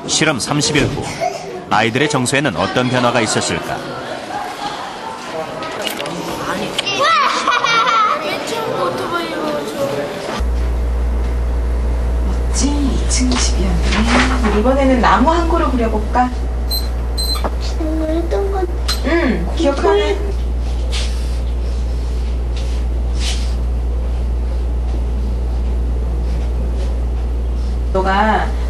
실험 30일 후 아이들의 정서에는 어떤 변화가 있었을까? 멋진 2층 집이었네. 우리 이번에는 나무 한 그루 그려볼까? 했던 건 응, 기억하네.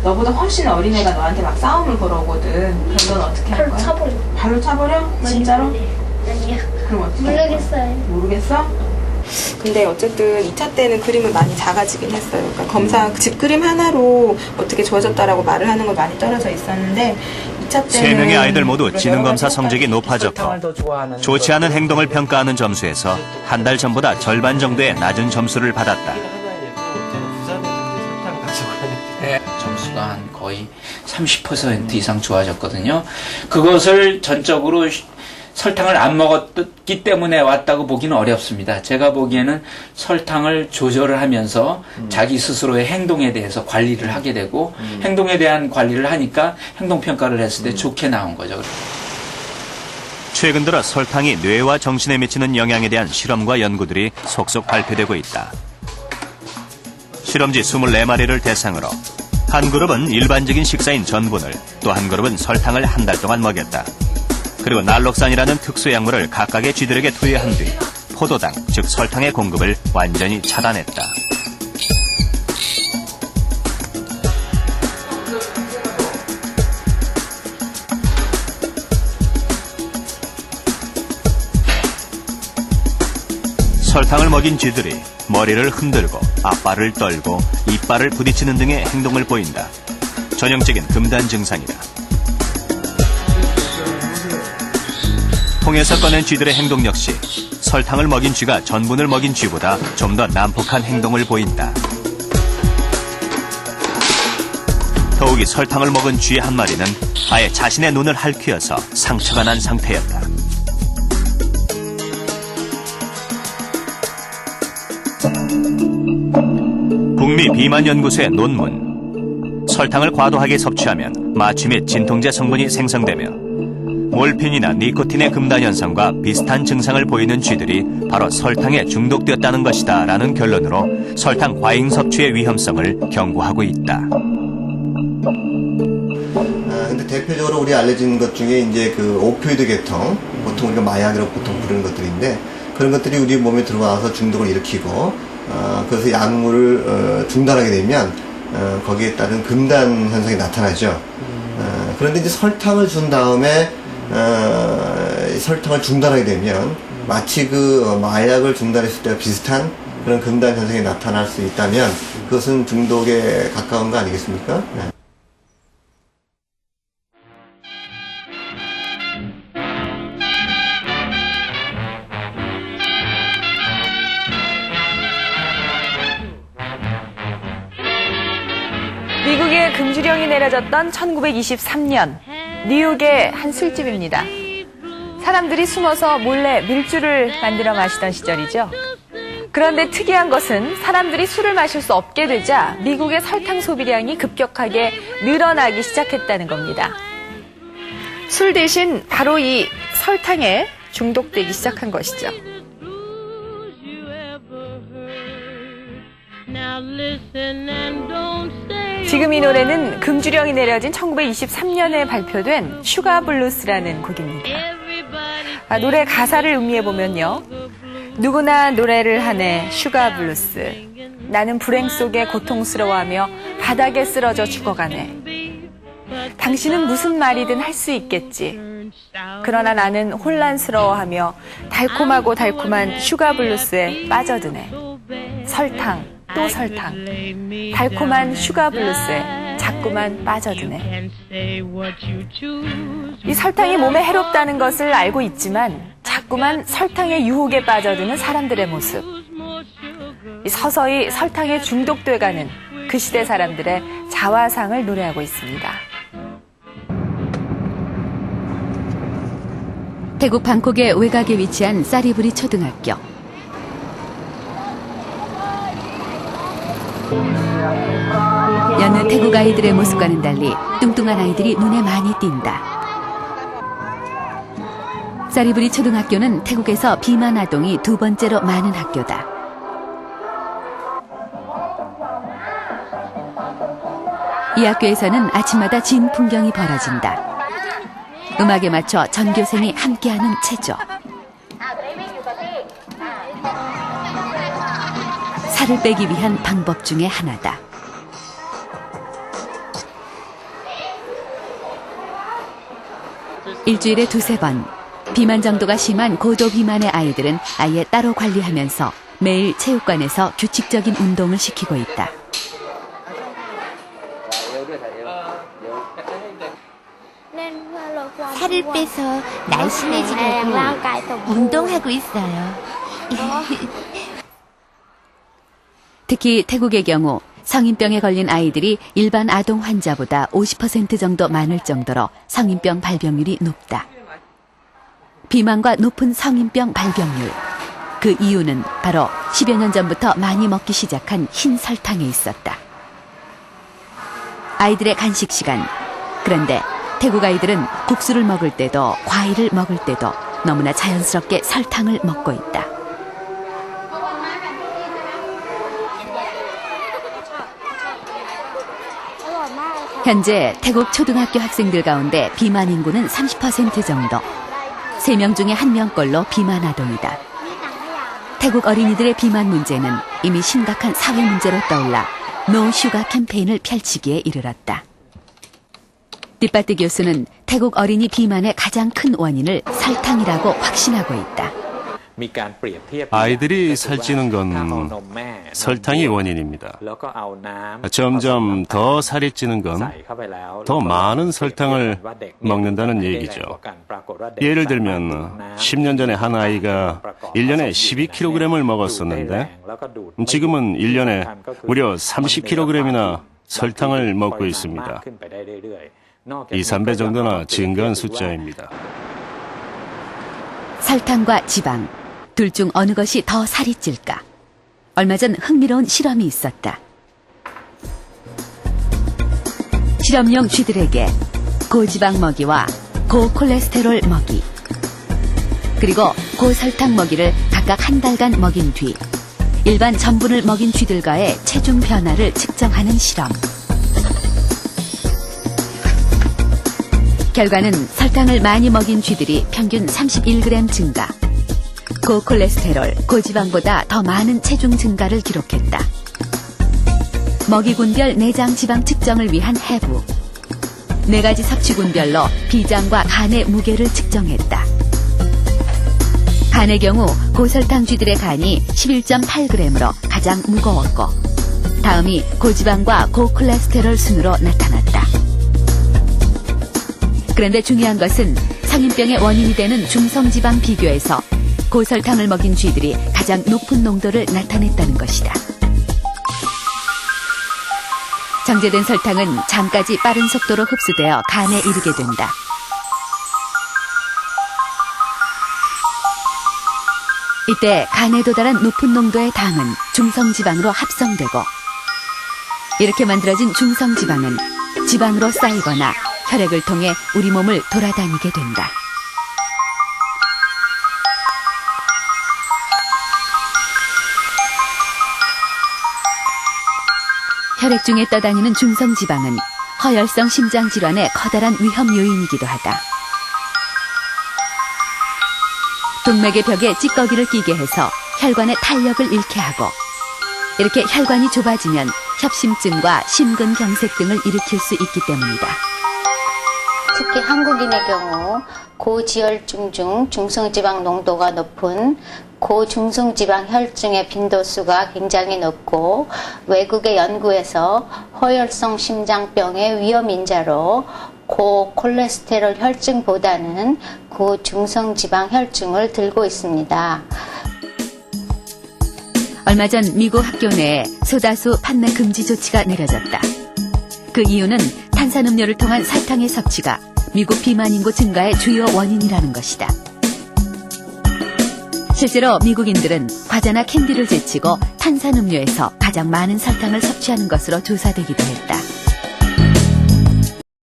너보다 훨씬 어린 애가 너한테 막 싸움을 걸어오거든. 그럼 넌 어떻게 할 바로 거야? 차버려. 발로 차버려? 진짜로? 아니야. 그럼 어떻게 할 거야? 모르겠어요. 모르겠어? 근데 어쨌든 2차 때는 그림은 많이 작아지긴 했어요. 그러니까 집 그림 하나로 어떻게 좋아졌다라고 말을 하는 건 많이 떨어져 있었는데 2차 때는 3명의 아이들 모두 지능검사 성적이 높아졌고 좋지 않은 행동을 평가하는 점수에서 한 달 전보다 절반 정도의 낮은 점수를 받았다. 점수가 한 거의 30% 이상 좋아졌거든요. 그것을 전적으로 설탕을 안 먹었기 때문에 왔다고 보기는 어렵습니다. 제가 보기에는 설탕을 조절을 하면서 자기 스스로의 행동에 대해서 관리를 하게 되고 행동에 대한 관리를 하니까 행동평가를 했을 때 좋게 나온 거죠. 최근 들어 설탕이 뇌와 정신에 미치는 영향에 대한 실험과 연구들이 속속 발표되고 있다. 실험지 24마리를 대상으로 한 그룹은 일반적인 식사인 전분을, 또 한 그룹은 설탕을 한 달 동안 먹였다. 그리고 날록산이라는 특수 약물을 각각의 쥐들에게 투여한 뒤 포도당, 즉 설탕의 공급을 완전히 차단했다. 설탕을 먹인 쥐들이 머리를 흔들고 앞발을 떨고 이빨을 부딪히는 등의 행동을 보인다. 전형적인 금단 증상이다. 통에서 꺼낸 쥐들의 행동 역시 설탕을 먹인 쥐가 전분을 먹인 쥐보다 좀 더 난폭한 행동을 보인다. 더욱이 설탕을 먹은 쥐 한 마리는 아예 자신의 눈을 핥히어서 상처가 난 상태였다. 북미 비만연구소의 논문. 설탕을 과도하게 섭취하면 마취 및 진통제 성분이 생성되며 몰핀이나 니코틴의 금단 현상과 비슷한 증상을 보이는 쥐들이 바로 설탕에 중독되었다는 것이다 라는 결론으로 설탕 과잉 섭취의 위험성을 경고하고 있다. 근데 대표적으로 우리 알려진 것 중에 이제 그 오피오이드 계통, 보통 우리가 마약이라고 보통 부르는 것들인데 그런 것들이 우리 몸에 들어와서 중독을 일으키고 그래서 약물을 중단하게 되면 거기에 따른 금단 현상이 나타나죠. 그런데 이제 설탕을 준 다음에 설탕을 중단하게 되면 마치 그 마약을 중단했을 때와 비슷한 그런 금단 현상이 나타날 수 있다면 그것은 중독에 가까운 거 아니겠습니까? 네. 미국에 금주령이 내려졌던 1923년 뉴욕의 한 술집입니다. 사람들이 숨어서 몰래 밀주를 만들어 마시던 시절이죠. 그런데 특이한 것은 사람들이 술을 마실 수 없게 되자 미국의 설탕 소비량이 급격하게 늘어나기 시작했다는 겁니다. 술 대신 바로 이 설탕에 중독되기 시작한 것이죠. 지금 이 노래는 금주령이 내려진 1923년에 발표된 슈가 블루스라는 곡입니다. 노래 가사를 음미해보면요. 누구나 노래를 하네 슈가 블루스. 나는 불행 속에 고통스러워하며 바닥에 쓰러져 죽어가네. 당신은 무슨 말이든 할 수 있겠지. 그러나 나는 혼란스러워하며 달콤하고 달콤한 슈가 블루스에 빠져드네. 설탕, 또 설탕. 달콤한 슈가 블루스에 자꾸만 빠져드네. 이 설탕이 몸에 해롭다는 것을 알고 있지만 자꾸만 설탕의 유혹에 빠져드는 사람들의 모습. 서서히 설탕에 중독돼가는 그 시대 사람들의 자화상을 노래하고 있습니다. 태국 방콕의 외곽에 위치한 사리부리 초등학교. 여느 태국 아이들의 모습과는 달리 뚱뚱한 아이들이 눈에 많이 띈다. 사리부리 초등학교는 태국에서 비만 아동이 2번째로 많은 학교다. 이 학교에서는 아침마다 진 풍경이 벌어진다. 음악에 맞춰 전교생이 함께하는 체조. 살을 빼기 위한 방법 중에 하나다. 일주일에 2-3번, 비만 정도가 심한 고도 비만의 아이들은 아예 따로 관리하면서 매일 체육관에서 규칙적인 운동을 시키고 있다. 살을 빼서 날씬해지려고 운동하고 있어요. 특히 태국의 경우 성인병에 걸린 아이들이 일반 아동 환자보다 50% 정도 많을 정도로 성인병 발병률이 높다. 비만과 높은 성인병 발병률. 그 이유는 바로 10여 년 전부터 많이 먹기 시작한 흰 설탕에 있었다. 아이들의 간식 시간. 그런데 태국 아이들은 국수를 먹을 때도 과일을 먹을 때도 너무나 자연스럽게 설탕을 먹고 있다. 현재 태국 초등학교 학생들 가운데 비만 인구는 30% 정도. 3명 중에 1명꼴로 비만 아동이다. 태국 어린이들의 비만 문제는 이미 심각한 사회 문제로 떠올라 노 슈가 캠페인을 펼치기에 이르렀다. 띠빠띠 교수는 태국 어린이 비만의 가장 큰 원인을 설탕이라고 확신하고 있다. 아이들이 살찌는 건 설탕이 원인입니다. 점점 더 살이 찌는 건 더 많은 설탕을 먹는다는 얘기죠. 예를 들면 10년 전에 한 아이가 1년에 12kg을 먹었었는데 지금은 1년에 무려 30kg이나 설탕을 먹고 있습니다. 2-3배 정도나 증가한 숫자입니다. 설탕과 지방, 둘 중 어느 것이 더 살이 찔까? 얼마 전 흥미로운 실험이 있었다. 실험용 쥐들에게 고지방 먹이와 고콜레스테롤 먹이, 그리고 고설탕 먹이를 각각 한 달간 먹인 뒤 일반 전분을 먹인 쥐들과의 체중 변화를 측정하는 실험. 결과는 설탕을 많이 먹인 쥐들이 평균 31g 증가, 고콜레스테롤, 고지방보다 더 많은 체중 증가를 기록했다. 먹이군별 내장 지방 측정을 위한 해부. 4가지 섭취군별로 비장과 간의 무게를 측정했다. 간의 경우 고설탕 쥐들의 간이 11.8g으로 가장 무거웠고, 다음이 고지방과 고콜레스테롤 순으로 나타났다. 그런데 중요한 것은 성인병의 원인이 되는 중성지방 비교에서 고설탕을 먹인 쥐들이 가장 높은 농도를 나타냈다는 것이다. 정제된 설탕은 장까지 빠른 속도로 흡수되어 간에 이르게 된다. 이때 간에 도달한 높은 농도의 당은 중성지방으로 합성되고, 이렇게 만들어진 중성지방은 지방으로 쌓이거나 혈액을 통해 우리 몸을 돌아다니게 된다. 혈액 중에 떠다니는 중성지방은 허혈성 심장질환의 커다란 위험 요인이기도 하다. 동맥의 벽에 찌꺼기를 끼게 해서 혈관의 탄력을 잃게 하고, 이렇게 혈관이 좁아지면 협심증과 심근경색 등을 일으킬 수 있기 때문이다. 특히 한국인의 경우 고지혈증 중 중성지방 농도가 높은 고중성지방 혈증의 빈도수가 굉장히 높고, 외국의 연구에서 허혈성 심장병의 위험 인자로 고콜레스테롤 혈증보다는 고중성지방 혈증을 들고 있습니다. 얼마 전 미국 학교 내에 소다수 판매 금지 조치가 내려졌다. 그 이유는 탄산음료를 통한 설탕의 섭취가 미국 비만 인구 증가의 주요 원인이라는 것이다. 실제로 미국인들은 과자나 캔디를 제치고 탄산음료에서 가장 많은 설탕을 섭취하는 것으로 조사되기도 했다.